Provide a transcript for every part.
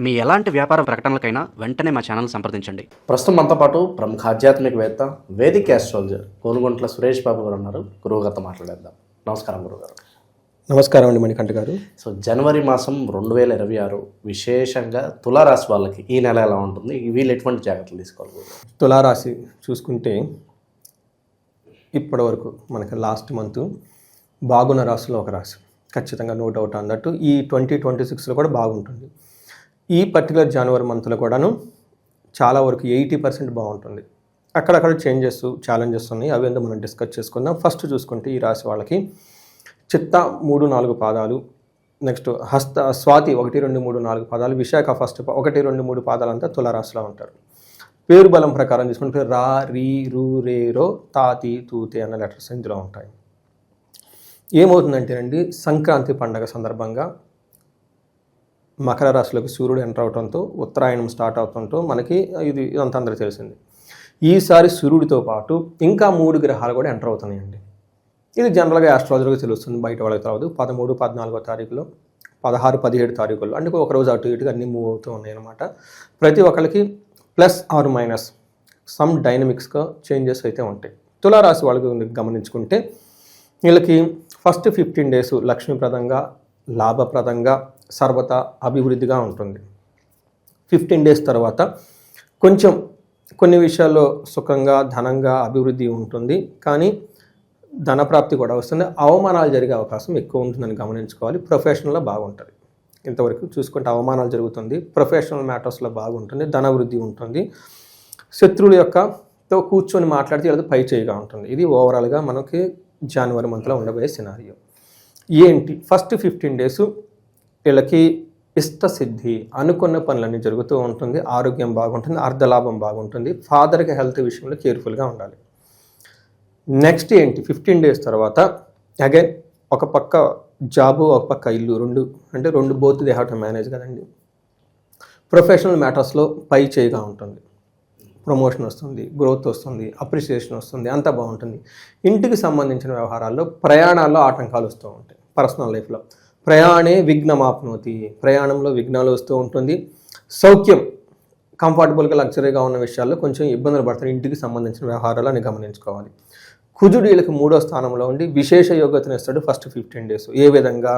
మీ ఎలాంటి వ్యాపార ప్రకటనలకైనా వెంటనే మా ఛానల్ సంప్రదించండి. ప్రస్తుతం మనతో పాటు ప్రముఖ ఆధ్యాత్మికవేత్త వేదిక్ ఆస్ట్రాలజర్ కోనుగుంట్ల సురేష్ బాబు గారు ఉన్నారు. గురువుగారితో మాట్లాడేద్దాం. నమస్కారం గురుగారు. నమస్కారం అండి మణికంఠ గారు. సో జనవరి మాసం 2026 విశేషంగా తులారాశి వాళ్ళకి ఈ నెల ఎలా ఉంటుంది, వీళ్ళు ఎటువంటి జాగ్రత్తలు తీసుకోవాలి? తులారాశి చూసుకుంటే ఇప్పటి వరకు మనకి లాస్ట్ మంత్ బాగున్న రాశిలో ఒక రాశి, ఖచ్చితంగా నో డౌట్ అన్నట్టు ఈ 2026లో కూడా బాగుంటుంది. ఈ పర్టికులర్ జనవరి మంత్లో కూడాను చాలా వరకు 80% బాగుంటుంది. అక్కడక్కడ చేంజెస్ ఛాలెంజెస్ ఉన్నాయి, అవి ఎందుకు మనం డిస్కస్ చేసుకుందాం. ఫస్ట్ చూసుకుంటే ఈ రాశి వాళ్ళకి చిత్త 3-4 పాదాలు, నెక్స్ట్ హస్త స్వాతి 1-2-3-4 పాదాలు, విశాఖ ఫస్ట్ 1-2-3 పాదాలంతా తులారాశిలో ఉంటారు. పేరు బలం ప్రకారం తీసుకుంటే రా, రీ, రు, రే, రో, తాతి, తూతే అన్న లెటర్స్ ఇందులో ఉంటాయి. ఏమవుతుందంటేనండి, సంక్రాంతి పండగ సందర్భంగా మకర రాశిలోకి సూర్యుడు ఎంటర్ అవడంతో ఉత్తరాయణం స్టార్ట్ అవడంతో మనకి ఇదంతా అందరికీ తెలిసింది. ఈసారి సూర్యుడితో పాటు ఇంకా 3 గ్రహాలు కూడా ఎంటర్ అవుతున్నాయండి. ఇది జనరల్గా ఆస్ట్రాలజర్గా తెలుస్తుంది, బయట వాళ్ళకి తర్వాత 13, 14 తారీఖులో, 16, 17 తారీఖుల్లో, అంటే ఒకరోజు అటు ఇటుగా అన్నీ మూవ్ అవుతూ ఉన్నాయి అన్నమాట. ప్రతి ఒక్కరికి ప్లస్ ఆర్ మైనస్ సమ్ డైనమిక్స్గా చేంజెస్ అయితే ఉంటాయి. తులారాశి వాళ్ళకి గమనించుకుంటే వీళ్ళకి ఫస్ట్ 15 days లక్ష్మీప్రదంగా, లాభప్రదంగా, సర్వత అభివృద్ధిగా ఉంటుంది. 15 days తర్వాత కొంచెం కొన్ని విషయాల్లో సుఖంగా, ధనంగా అభివృద్ధి ఉంటుంది, కానీ ధనప్రాప్తి కూడా వస్తుంది. అవమానాలు జరిగే అవకాశం ఎక్కువ ఉంటుందని గమనించుకోవాలి. ప్రొఫెషనల్లో బాగుంటుంది. ఇంతవరకు చూసుకుంటే అవమానాలు జరుగుతుంది, ప్రొఫెషనల్ మ్యాటర్స్లో బాగుంటుంది, ధనవృద్ధి ఉంటుంది. శత్రువుల యొక్కతో కూర్చొని మాట్లాడితే లేదా పై చేయిగా ఉంటుంది. ఇది ఓవరాల్గా మనకి జనవరి మంత్లో ఉండబోయే సినారియో. ఏంటి ఫస్ట్ 15 days వీళ్ళకి ఇష్టసిద్ధి, అనుకున్న పనులన్నీ జరుగుతూ ఉంటుంది, ఆరోగ్యం బాగుంటుంది, అర్ధలాభం బాగుంటుంది. ఫాదర్కి హెల్త్ విషయంలో కేర్ఫుల్గా ఉండాలి. నెక్స్ట్ ఏంటి, 15 days తర్వాత అగైన్ ఒక పక్క జాబు, ఒక పక్క ఇల్లు, రెండు both they have to manage కదండి. ప్రొఫెషనల్ మ్యాటర్స్లో పై చేయిగా ఉంటుంది, ప్రమోషన్ వస్తుంది, గ్రోత్ వస్తుంది, అప్రిసియేషన్ వస్తుంది, అంతా బాగుంటుంది. ఇంటికి సంబంధించిన వ్యవహారాల్లో ప్రయాణాల్లో ఆటంకాలు వస్తూ ఉంటాయి. పర్సనల్ లైఫ్లో ప్రయాణే విఘ్నమాప్నోతి, ప్రయాణంలో విఘ్నాలు వస్తూ ఉంటుంది. సౌఖ్యం, కంఫర్టబుల్గా లగ్జరీగా ఉన్న విషయాల్లో కొంచెం ఇబ్బందులు పడతాయి. ఇంటికి సంబంధించిన వ్యవహారాలు అని గమనించుకోవాలి. కుజుడు వీళ్ళకి 3వ స్థానంలో ఉండి విశేష యోగ్యతను ఇస్తాడు ఫస్ట్ 15 days. ఏ విధంగా,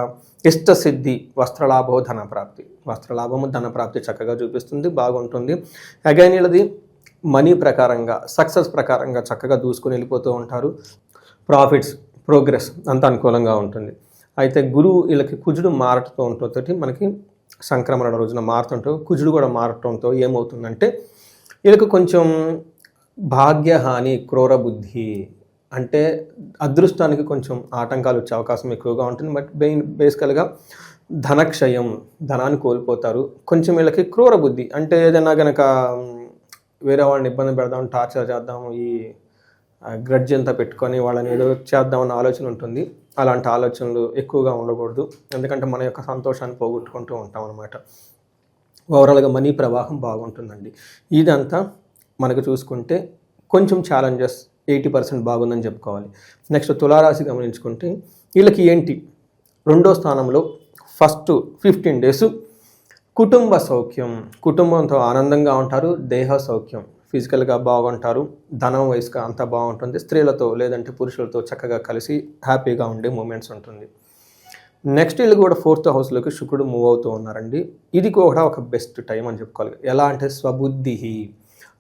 ఇష్టసిద్ధి, వస్త్రలాభం, ధనప్రాప్తి. వస్త్రలాభము, ధనప్రాప్తి చక్కగా చూపిస్తుంది, బాగుంటుంది. అగైన్ వీళ్ళది మనీ ప్రకారంగా, సక్సెస్ ప్రకారంగా చక్కగా దూసుకొని వెళ్ళిపోతూ ఉంటారు. ప్రాఫిట్స్, ప్రోగ్రెస్ అంత అనుకూలంగా ఉంటుంది. అయితే గురువు వీళ్ళకి కుజుడు మారటంతో ఉంటుంది, మనకి సంక్రమణ రోజున మారుతుంటూ కుజుడు కూడా మారటంతో ఏమవుతుందంటే వీళ్ళకి కొంచెం భాగ్యహాని, క్రూర బుద్ధి, అంటే అదృష్టానికి కొంచెం ఆటంకాలు వచ్చే అవకాశం ఎక్కువగా ఉంటుంది. బట్ బేసికల్గా ధనక్షయం, ధనాన్ని కోల్పోతారు. కొంచెం వీళ్ళకి క్రూర బుద్ధి, అంటే ఏదైనా కనుక వేరే వాళ్ళని ఇబ్బంది పెడదాం, టార్చర్ చేద్దాం, ఈ గ్రడ్జ్ అంతా పెట్టుకొని వాళ్ళని ఏదో చేద్దామన్న ఆలోచన ఉంటుంది. అలాంటి ఆలోచనలు ఎక్కువగా ఉండకూడదు, ఎందుకంటే మన యొక్క సంతోషాన్ని పోగొట్టుకుంటూ ఉంటాం అన్నమాట. ఓవరాల్గా మనీ ప్రవాహం బాగుంటుందండి. ఇదంతా మనకు చూసుకుంటే కొంచెం ఛాలెంజెస్ 80% బాగుందని చెప్పుకోవాలి. నెక్స్ట్ తులారాశి గమనించుకుంటే వీళ్ళకి ఏంటి, 2వ స్థానంలో ఫస్ట్ 15 days కుటుంబ సౌఖ్యం, కుటుంబంతో ఆనందంగా ఉంటారు. దేహ సౌఖ్యం, ఫిజికల్గా బాగుంటారు. ధనం వయసుగా అంతా బాగుంటుంది. స్త్రీలతో లేదంటే పురుషులతో చక్కగా కలిసి హ్యాపీగా ఉండే మూమెంట్స్ ఉంటుంది. నెక్స్ట్ వీళ్ళు కూడా 4th హౌస్లోకి శుక్రుడు మూవ్ అవుతూ ఉన్నారండి. ఇది కూడా ఒక బెస్ట్ టైం అని చెప్పుకోవాలి. ఎలా అంటే స్వబుద్ధి,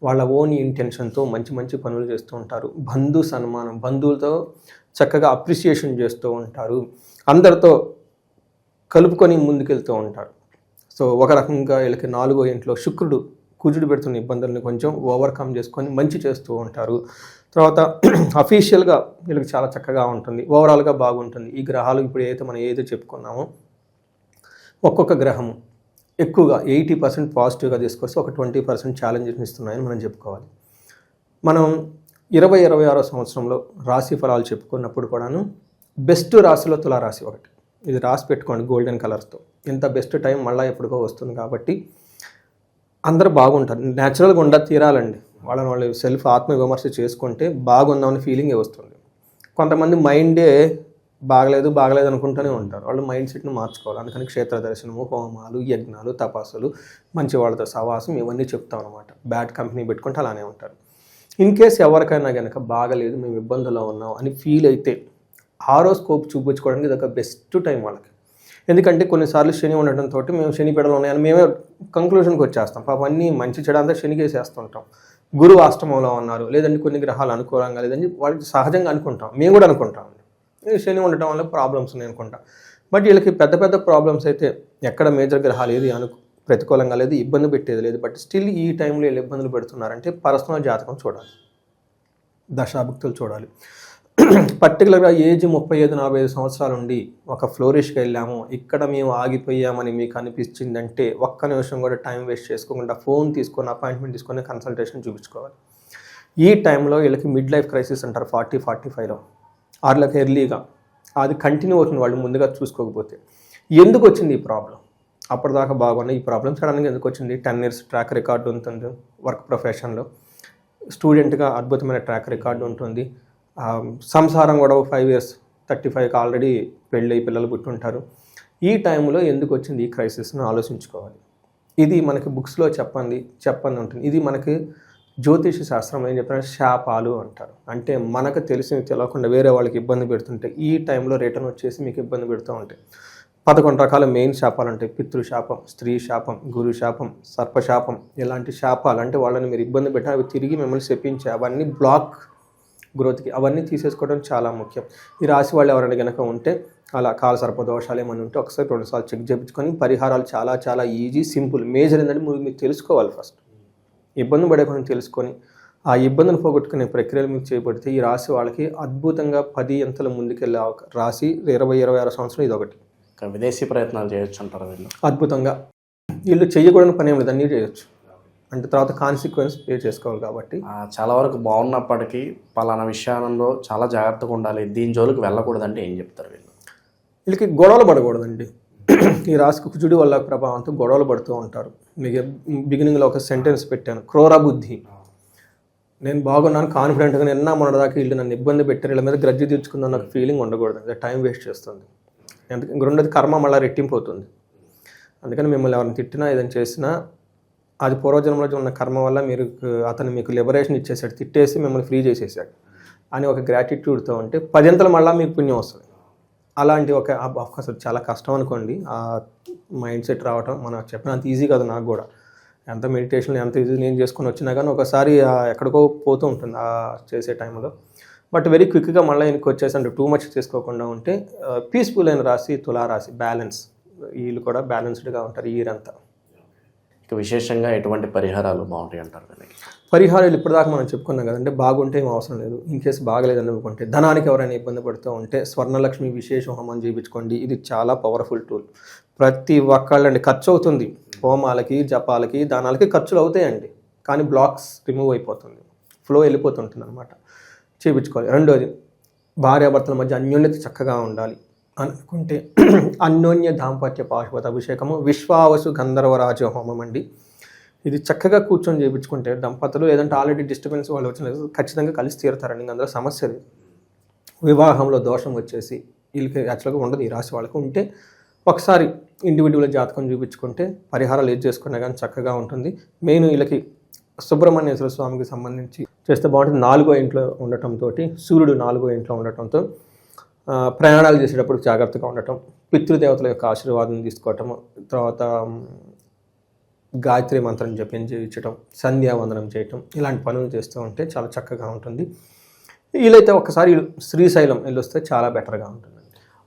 వాళ్ళ ఓన్ ఇంటెన్షన్తో మంచి మంచి పనులు చేస్తూ ఉంటారు. బంధు సన్మానం, బంధువులతో చక్కగా అప్రిసియేషన్ చేస్తూ ఉంటారు. అందరితో కలుపుకొని ముందుకెళ్తూ ఉంటారు. సో ఒక రకంగా వీళ్ళకి 4వ ఇంట్లో శుక్రుడు కుజుడు పెడుతున్న ఇబ్బందుల్ని కొంచెం ఓవర్కమ్ చేసుకొని మంచి చేస్తూ ఉంటారు. తర్వాత అఫీషియల్గా వీళ్ళకి చాలా చక్కగా ఉంటుంది, ఓవరాల్గా బాగుంటుంది. ఈ గ్రహాలు ఇప్పుడు మనం ఏదైతే చెప్పుకున్నామో ఒక్కొక్క గ్రహము ఎక్కువగా 80% పాజిటివ్గా తీసుకొస్తే ఒక 20% ఛాలెంజెస్ ఇస్తున్నాయని మనం చెప్పుకోవాలి. మనం 2026 సంవత్సరంలో రాశి ఫలాలు చెప్పుకున్నప్పుడు కూడాను బెస్ట్ రాశిలో తులారాశి ఒకటి. ఇది రాసి పెట్టుకోండి గోల్డెన్ కలర్స్తో. ఇంత బెస్ట్ టైం మళ్ళీ ఎప్పుడుకో వస్తుంది కాబట్టి అందరూ బాగుంటారు. న్యాచురల్గా తీరాలండి. వాళ్ళు సెల్ఫ్ ఆత్మవిమర్శ చేసుకుంటే బాగుందామని ఫీలింగే వస్తుంది. కొంతమంది మైండే బాగలేదు అనుకుంటూనే ఉంటారు. వాళ్ళు మైండ్ సెట్ని మార్చుకోవాలి. అందుకని క్షేత్ర దర్శనము, హోమాలు, యజ్ఞాలు, తపస్సులు, మంచి వాళ్ళతో సహవాసం ఇవన్నీ చెప్తాం అనమాట. బ్యాడ్ కంపెనీ పెట్టుకుంటే అలానే ఉంటారు. ఇన్ కేస్ ఎవరికైనా కనుక బాగలేదు, మేము ఇబ్బందుల్లో ఉన్నాం అని ఫీల్ అయితే హారోస్కోప్ చూపించుకోవడానికి ఇది ఒక బెస్ట్ టైం వాళ్ళకి. ఎందుకంటే కొన్నిసార్లు శని ఉండటంతో మేము శని పీడలు ఉన్నాయని మేమే కంక్లూషన్కి వచ్చేస్తాం. పాపం అన్నీ మంచి చెడు అంతా శనికి వేసేస్తుంటాం. గురువు అష్టమంలో ఉన్నారు, లేదంటే కొన్ని గ్రహాలు అనుకూలంగా లేదని వాళ్ళకి సహజంగా అనుకుంటాం. మేము కూడా అనుకుంటాం శని ఉండటం వల్ల ప్రాబ్లమ్స్ ఉన్నాయి అనుకుంటాం. బట్ వీళ్ళకి పెద్ద పెద్ద ప్రాబ్లమ్స్ అయితే ఎక్కడ మేజర్ గ్రహాలు ఏది ప్రతికూలంగా లేదు, ఇబ్బంది పెట్టేది లేదు. బట్ స్టిల్ ఈ టైంలో వీళ్ళు ఇబ్బందులు పెడుతున్నారంటే పర్సనల్ జాతకం చూడాలి, దశాభుక్తులు చూడాలి. పర్టికులర్గా ఏజ్ 35-45 సంవత్సరాల నుండి ఒక ఫ్లోరిష్కి వెళ్ళాము, ఇక్కడ మేము ఆగిపోయామని మీకు అనిపించిందంటే ఒక్క నిమిషం కూడా టైం వేస్ట్ చేసుకోకుండా ఫోన్ తీసుకొని అపాయింట్మెంట్ తీసుకొని కన్సల్టేషన్ చూపించుకోవాలి. ఈ టైంలో వీళ్ళకి మిడ్ లైఫ్ క్రైసిస్ అంటారు 40-45లో. వాళ్ళకి ఎర్లీగా అది కంటిన్యూ అవుతుంది వాళ్ళు ముందుగా చూసుకోకపోతే. ఎందుకు వచ్చింది ఈ ప్రాబ్లం? అప్పటిదాకా బాగున్న ఈ ప్రాబ్లం సడన్గా ఎందుకు వచ్చింది? 10 years ట్రాక్ రికార్డు ఉంటుంది వర్క్ ప్రొఫెషన్లో, స్టూడెంట్గా అద్భుతమైన ట్రాక్ రికార్డు ఉంటుంది, సంసారం కూడా 5 years 35కి ఆల్రెడీ పెళ్ళి పిల్లలు పుట్టుంటారు. ఈ టైంలో ఎందుకు వచ్చింది ఈ క్రైసిస్ను ఆలోచించుకోవాలి. ఇది మనకి బుక్స్లో చెప్పండి ఉంటుంది. ఇది మనకి జ్యోతిష శాస్త్రం ఏం చెప్తారంటే శాపాలు అంటారు. అంటే మనకు తెలిసి తెలియకుండా వేరే వాళ్ళకి ఇబ్బంది పెడుతుంటే ఈ టైంలో రిటర్న్ వచ్చేసి మీకు ఇబ్బంది పెడుతూ ఉంటాయి. 11 రకాల మెయిన్ శాపాలు ఉంటాయి. పితృశాపం, స్త్రీ శాపం, గురు శాపం, సర్పశాపం, ఇలాంటి శాపాలు అంటే వాళ్ళని మీరు ఇబ్బంది పెట్టిన అవి తిరిగి మిమ్మల్ని శపించే అవన్నీ బ్లాక్ గ్రోత్కి అవన్నీ తీసేసుకోవడం చాలా ముఖ్యం. ఈ రాశి వాళ్ళు ఎవరైనా కనుక ఉంటే అలా కాల సర్పదోషాలు ఏమైనా ఉంటే ఒకసారి 2 సార్లు చెక్ చేయించుకొని పరిహారాలు చాలా చాలా ఈజీ, సింపుల్. మేజర్ ఏంటంటే మీరు తెలుసుకోవాలి. ఫస్ట్ ఇబ్బంది పడేకుండా తెలుసుకొని ఆ ఇబ్బందులు పోగొట్టుకునే ప్రక్రియలు మీకు చేపడితే ఈ రాశి వాళ్ళకి అద్భుతంగా 10 అంతల ముందుకెళ్ళే రాశి 20-26 సంవత్సరం ఇది ఒకటి. విదేశీ ప్రయత్నాలు చేయొచ్చు అంటారు వీళ్ళు. అద్భుతంగా వీళ్ళు చేయకూడని పని ఏమి లేదు, అన్నీ చేయొచ్చు. అంటే తర్వాత కాన్సిక్వెన్స్ పే చేసుకోవాలి కాబట్టి చాలా వరకు బాగున్నప్పటికీ పలానా విషయాలలో చాలా జాగ్రత్తగా ఉండాలి, దీని జోలికి వెళ్ళకూడదంటే ఏం చెప్తారు వీళ్ళు? వీళ్ళకి గొడవలు పడకూడదండి. ఈ రాశికి కుజుడి వల్ల ప్రభావంతో గొడవలు పడుతూ ఉంటారు. మీకు బిగినింగ్లో ఒక సెంటెన్స్ పెట్టాను, క్రూర బుద్ధి. నేను బాగున్నాను కాన్ఫిడెంట్గా నిన్న మొన్నటిదాకా వీళ్ళు నన్ను ఇబ్బంది పెట్టారు, వీళ్ళ మీద గ్రజ్జి తీర్చుకుందాం నాకు ఫీలింగ్ ఉండకూడదు. అది టైం వేస్ట్ చేస్తుంది. ఎందుకంటే రెండోది కర్మ మళ్ళీ రెట్టింపు అవుతుంది. అందుకని మిమ్మల్ని ఎవరిని తిట్టినా ఏదైనా చేసినా అది పూర్వజన్మలో ఉన్న కర్మ వల్ల అతను మీకు లిబరేషన్ ఇచ్చేసాడు, తిట్టేసి మిమ్మల్ని ఫ్రీ చేసేసాడు అని ఒక గ్రాటిట్యూడ్తో ఉంటే 10 అంతలు మళ్ళీ మీకు పుణ్యం వస్తుంది. అలాంటి ఒక ఆఫ్కోర్స్ చాలా కష్టం అనుకోండి ఆ మైండ్ సెట్ రావటం. మనం చెప్పినంత ఈజీ కాదు. నాకు కూడా ఎంత మెడిటేషన్ ఎంత ఈజీ నేను చేసుకొని వచ్చినా కానీ ఒకసారి ఎక్కడికో పోతూ ఉంటుంది ఆ చేసే టైంలో. బట్ వెరీ క్విక్గా మళ్ళీ ఇంటికి వచ్చేసి అంటే టూ మచ్ చేసుకోకుండా ఉంటే పీస్ఫుల్ అయిన రాశి తులారాశి. బ్యాలెన్స్, వీళ్ళు కూడా బ్యాలెన్స్డ్గా ఉంటారు ఈ ఇయర్ అంతా. ఇక విశేషంగా ఎటువంటి పరిహారాలు బాగుంటాయి అంటారు? పరిహారాలు ఇప్పటిదాకా మనం చెప్పుకున్నాం కదంటే బాగుంటే ఏం అవసరం లేదు. ఇన్ కేసు బాగలేదని అనుకుంటే ధనానికి ఎవరైనా ఇబ్బంది పడుతూ ఉంటే స్వర్ణలక్ష్మి విశేష హోమం చేయించుకోండి. ఇది చాలా పవర్ఫుల్ టూల్. ప్రతి ఒక్కళ్ళండి ఖర్చు అవుతుంది, హోమాలకి జపాలకి దానాలకి ఖర్చులు అవుతాయండి, కానీ బ్లాక్స్ రిమూవ్ అయిపోతుంది, ఫ్లో వెళ్ళిపోతుంటుంది అనమాట. చేయించుకోవాలి. రెండోది భార్యాభర్తల మధ్య అన్యోన్యత చక్కగా ఉండాలి అనుకుంటే అన్యోన్య దాంపత్య పాశుపత అభిషేకము విశ్వావసు గంధర్వరాజ హోమం అండి. ఇది చక్కగా కూర్చొని చేయించుకుంటే దంపతులు లేదంటే ఆల్రెడీ డిస్టర్బెన్స్ వాళ్ళు వచ్చిన ఖచ్చితంగా కలిసి తీరుతారండి. అందులో సమస్య లేదు. వివాహంలో దోషం వచ్చేసి వీళ్ళకి యాక్చువల్గా ఉండదు. ఈ రాశి వాళ్ళకు ఉంటే ఒకసారి ఇండివిజువల్ జాతకం చూపించుకుంటే పరిహారాలు ఏది చేసుకున్నా కానీ చక్కగా ఉంటుంది. మెయిన్ వీళ్ళకి సుబ్రహ్మణ్యేశ్వర స్వామికి సంబంధించి చేస్తే బాగుంటుంది. 4వ ఇంట్లో ఉండటంతో, సూర్యుడు 4వ ఇంట్లో ఉండటంతో ప్రయాణాలు చేసేటప్పుడు జాగ్రత్తగా ఉండటం, పితృదేవతల యొక్క ఆశీర్వాదం తీసుకోవటం, తర్వాత గాయత్రి మంత్రం జపించడం, సంధ్యావందనం చేయటం, ఇలాంటి పనులు చేస్తూ ఉంటే చాలా చక్కగా ఉంటుంది. వీలైతే ఒకసారి శ్రీశైలం వెళ్ళొస్తే చాలా బెటర్గా ఉంటుంది.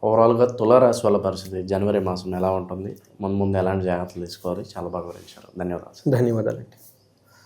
ఓవరాల్గా తులారాశి వాళ్ళ పరిస్థితి జనవరి మాసం ఎలా ఉంటుంది, ముందు ఎలాంటి జాగ్రత్తలు తీసుకోవాలి చాలా బాగా వివరించారు. ధన్యవాదాలు. ధన్యవాదాలండి.